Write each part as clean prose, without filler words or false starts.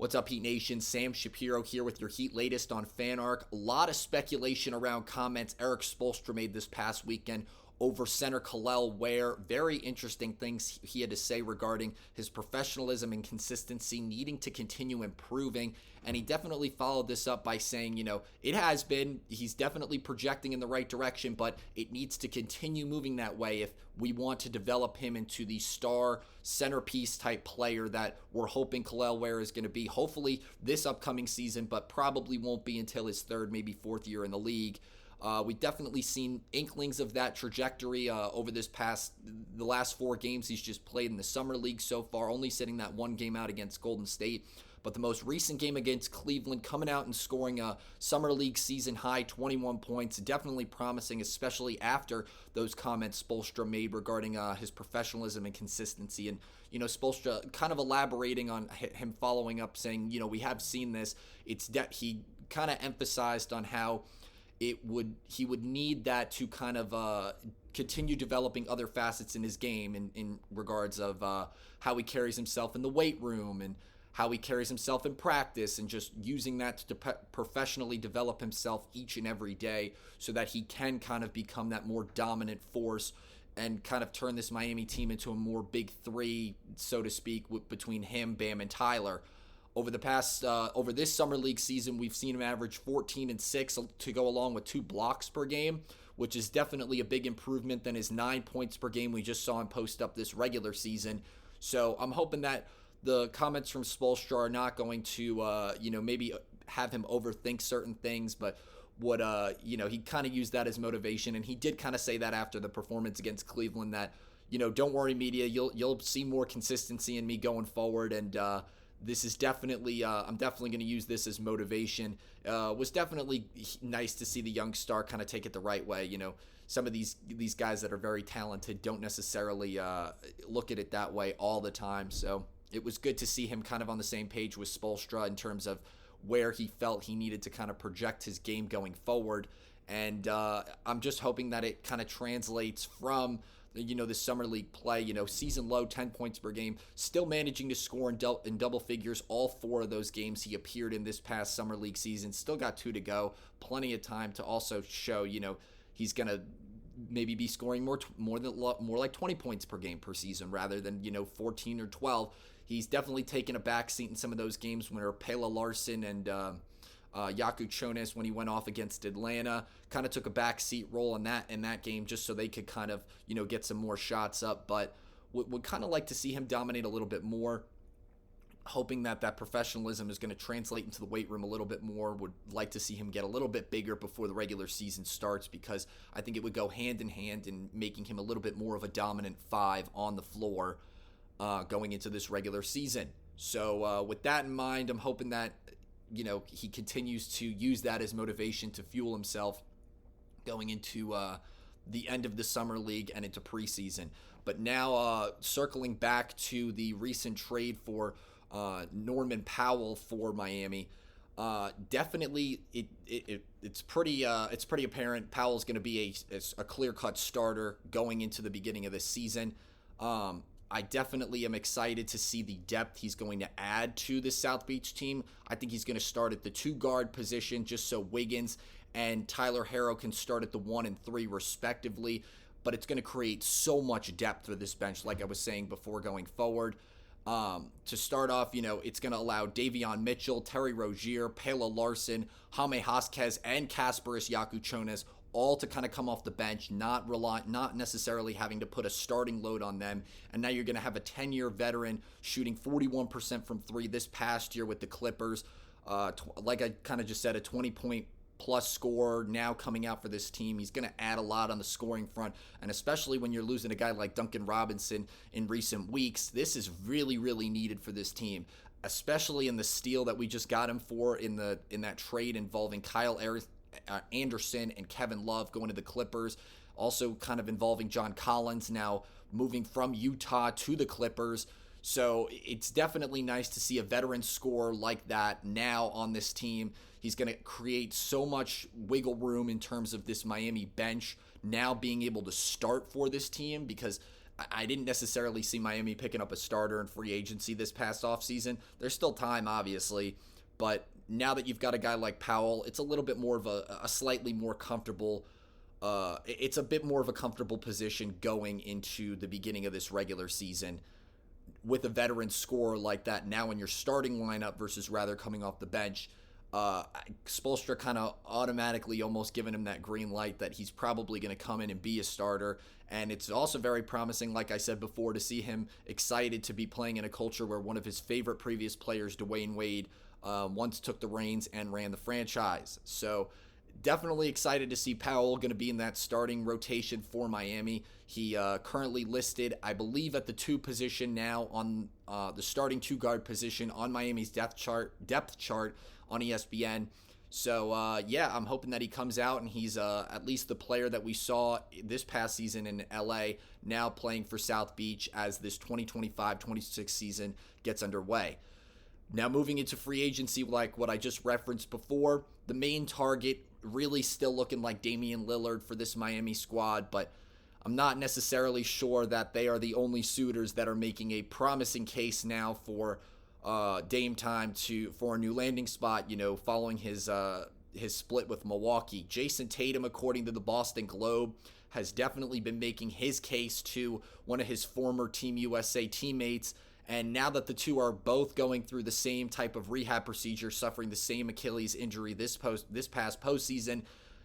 What's up, Heat Nation? Sam Shapiro here with your Heat latest on FanArc. A lot of speculation around comments Erik Spoelstra made this past weekend over center Kel'el Ware. Very interesting things he had to say regarding his professionalism and consistency, needing to continue improving. And he definitely followed this up by saying, he's definitely projecting in the right direction, but it needs to continue moving that way if we want to develop him into the star centerpiece type player that we're hoping Kel'el Ware is going to be, hopefully this upcoming season, but probably won't be until his third, maybe fourth year in the league. We've definitely seen inklings of that trajectory over the last 4 games he's just played in the Summer League so far, only sitting that one game out against Golden State. But the most recent game against Cleveland, coming out and scoring a Summer League season high 21 points, definitely promising, especially after those comments Spoelstra made regarding his professionalism and consistency. And, Spoelstra kind of elaborating on him following up saying, we have seen this. He kind of emphasized on how he would need that to kind of continue developing other facets in his game in regards of how he carries himself in the weight room and how he carries himself in practice, and just using that to professionally develop himself each and every day so that he can kind of become that more dominant force and kind of turn this Miami team into a more big three, so to speak, between him, Bam, and Tyler. Over this Summer League season, we've seen him average 14 and 6 to go along with 2 blocks per game, which is definitely a big improvement than his 9 points per game we just saw him post up this regular season. So I'm hoping that the comments from Spoelstra are not going to, maybe have him overthink certain things, but he kind of used that as motivation, and he did kind of say that after the performance against Cleveland that, don't worry, media, you'll see more consistency in me going forward, and this is definitely, I'm definitely going to use this as motivation. Was definitely nice to see the young star kind of take it the right way. Some of these guys that are very talented don't necessarily look at it that way all the time. So it was good to see him kind of on the same page with Spoelstra in terms of where he felt he needed to kind of project his game going forward. And I'm just hoping that it kind of translates from the Summer League play, season low, 10 points per game, still managing to score in double figures all 4 of those games he appeared in this past Summer League season. Still got 2 to go. Plenty of time to also show, he's going to maybe be scoring more like 20 points per game per season rather than, 14 or 12. He's definitely taken a back seat in some of those games when Pela Larson and Yaku Chonas, when he went off against Atlanta, kind of took a backseat role in that game just so they could kind of get some more shots up. But would kind of like to see him dominate a little bit more. Hoping that professionalism is going to translate into the weight room a little bit more. Would like to see him get a little bit bigger before the regular season starts, because I think it would go hand in hand in making him a little bit more of a dominant 5 on the floor going into this regular season. So with that in mind, I'm hoping that he continues to use that as motivation to fuel himself going into the end of the Summer League and into preseason. But now circling back to the recent trade for Norman Powell for Miami, definitely it's pretty apparent Powell's going to be a clear-cut starter going into the beginning of the season. I definitely am excited to see the depth he's going to add to the South Beach team. I think he's going to start at the 2 guard position just so Wiggins and Tyler Herro can start at the 1 and 3 respectively. But it's going to create so much depth for this bench, like I was saying before, going forward. To start off, it's going to allow Davion Mitchell, Terry Rozier, Pela Larson, Jaime Jaquez, and Kasparis Yakuchonis all to kind of come off the bench, not necessarily having to put a starting load on them. And now you're going to have a 10-year veteran shooting 41% from 3 this past year with the Clippers. Like I kind of just said, a 20-point plus scorer now coming out for this team. He's going to add a lot on the scoring front, and especially when you're losing a guy like Duncan Robinson in recent weeks, this is really, really needed for this team, especially in the steal that we just got him for in that trade involving Kyle Anderson and Kevin Love going to the Clippers. Also kind of involving John Collins now moving from Utah to the Clippers. So it's definitely nice to see a veteran scorer like that now on this team. He's going to create so much wiggle room in terms of this Miami bench now being able to start for this team, because I didn't necessarily see Miami picking up a starter in free agency this past offseason. There's still time, obviously, but now that you've got a guy like Powell, it's a little bit more of a slightly more comfortable it's a bit more of a comfortable position going into the beginning of this regular season with a veteran scorer like that now in your starting lineup versus rather coming off the bench. Spoelstra kind of automatically almost giving him that green light that he's probably going to come in and be a starter. And it's also very promising, like I said before, to see him excited to be playing in a culture where one of his favorite previous players, Dwayne Wade, once took the reins and ran the franchise. So definitely excited to see Powell going to be in that starting rotation for Miami. He currently listed, I believe, at the 2 position now on the starting 2 guard position on Miami's depth chart on ESPN. So, yeah, I'm hoping that he comes out and he's at least the player that we saw this past season in LA, now playing for South Beach as this 2025-26 season gets underway. Now moving into free agency, like what I just referenced before, the main target really still looking like Damian Lillard for this Miami squad, but I'm not necessarily sure that they are the only suitors that are making a promising case now for Dame time for a new landing spot, following his split with Milwaukee. Jayson Tatum, according to the Boston Globe, has definitely been making his case to one of his former Team USA teammates. And now that the two are both going through the same type of rehab procedure, suffering the same Achilles injury this past postseason,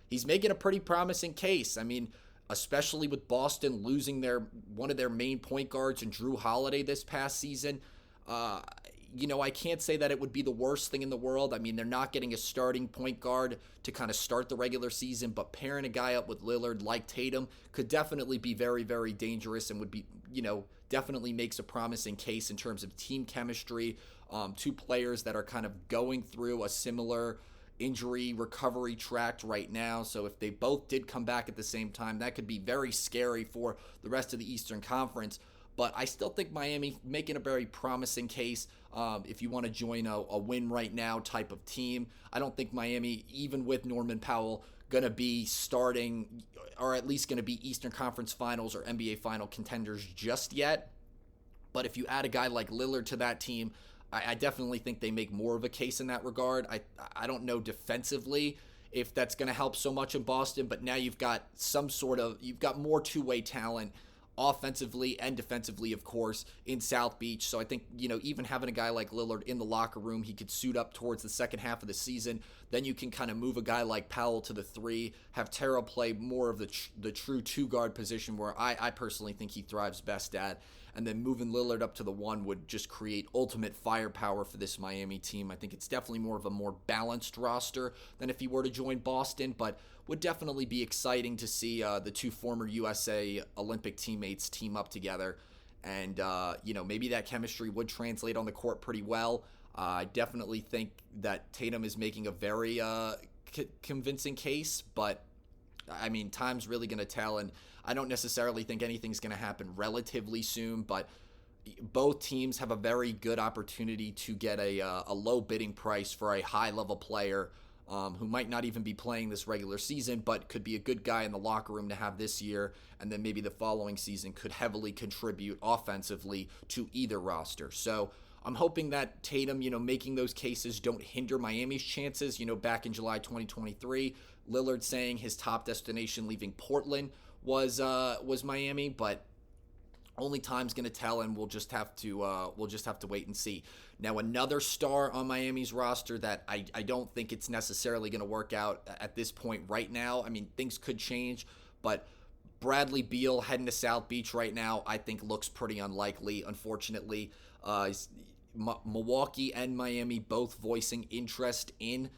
he's making a pretty promising case. I mean, especially with Boston losing one of their main point guards in Drew Holiday this past season. I can't say that it would be the worst thing in the world. I mean, they're not getting a starting point guard to kind of start the regular season, but pairing a guy up with Lillard like Tatum could definitely be very, very dangerous and would be, definitely makes a promising case in terms of team chemistry. 2 players that are kind of going through a similar injury recovery tract right now. So if they both did come back at the same time, that could be very scary for the rest of the Eastern Conference. But I still think Miami making a very promising case if you want to join a win right now type of team. I don't think Miami, even with Norman Powell, going to be starting or at least going to be Eastern Conference Finals or NBA Final contenders just yet. But if you add a guy like Lillard to that team, I definitely think they make more of a case in that regard. I don't know defensively if that's going to help so much in Boston, but now you've got more two-way talent offensively and defensively, of course, in South Beach. So I think, even having a guy like Lillard in the locker room, he could suit up towards the second half of the season. Then you can kind of move a guy like Powell to the 3, have Terrell play more of the true 2-guard position where I personally think he thrives best at. And then moving Lillard up to the 1 would just create ultimate firepower for this Miami team. I think it's definitely more of a more balanced roster than if he were to join Boston, but would definitely be exciting to see the 2 former USA Olympic teammates team up together. And, maybe that chemistry would translate on the court pretty well. I definitely think that Tatum is making a very convincing case, but, I mean, time's really going to tell, and I don't necessarily think anything's going to happen relatively soon, but both teams have a very good opportunity to get a low bidding price for a high-level player who might not even be playing this regular season, but could be a good guy in the locker room to have this year, and then maybe the following season could heavily contribute offensively to either roster. So I'm hoping that Tatum, making those cases don't hinder Miami's chances. Back in July 2023, Lillard saying his top destination leaving Portland was Miami, but only time's going to tell, and we'll just have to wait and see. Now, another star on Miami's roster that I don't think it's necessarily going to work out at this point right now. I mean, things could change, but Bradley Beal heading to South Beach right now, I think looks pretty unlikely, unfortunately. Milwaukee and Miami both voicing interest in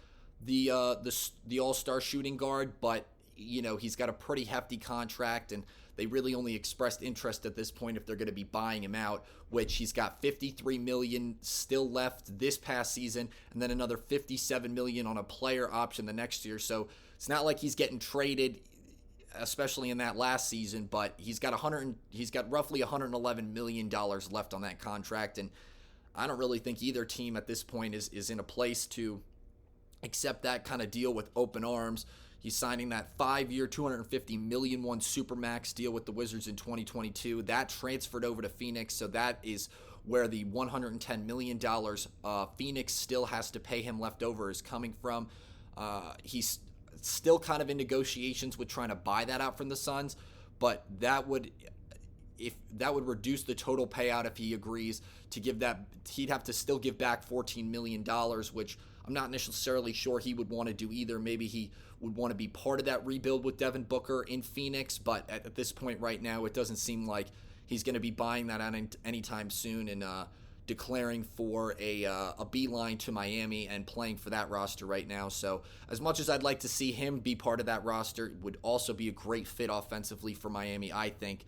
the All-Star shooting guard, but he's got a pretty hefty contract, and they really only expressed interest at this point if they're going to be buying him out, which he's got $53 million still left this past season, and then another $57 million on a player option the next year. So it's not like he's getting traded, especially in that last season, but he's got roughly $111 million left on that contract, and I don't really think either team at this point is in a place to accept that kind of deal with open arms. He's signing that 5-year, $250 million Supermax deal with the Wizards in 2022. That transferred over to Phoenix, so that is where the $110 million Phoenix still has to pay him left over is coming from. He's still kind of in negotiations with trying to buy that out from the Suns, but that would reduce the total payout if he agrees to give that. He'd have to still give back $14 million, which I'm not necessarily sure he would want to do either. Maybe he would want to be part of that rebuild with Devin Booker in Phoenix, but at this point right now, it doesn't seem like he's going to be buying that out anytime soon and declaring for a beeline to Miami and playing for that roster right now. So as much as I'd like to see him be part of that roster, it would also be a great fit offensively for Miami, I think.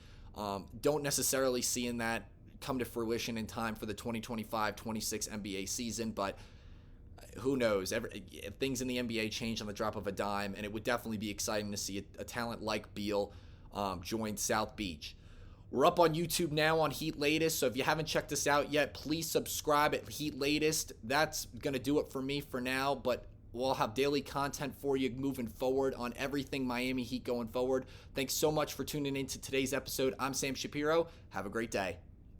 Don't necessarily seeing that come to fruition in time for the 2025-26 NBA season, but who knows? Things in the NBA change on the drop of a dime, and it would definitely be exciting to see a talent like Beal join South Beach. We're up on YouTube now on Heat Latest, so if you haven't checked us out yet, please subscribe at Heat Latest. That's going to do it for me for now, but we'll have daily content for you moving forward on everything Miami Heat going forward. Thanks so much for tuning in to today's episode. I'm Sam Shapiro. Have a great day.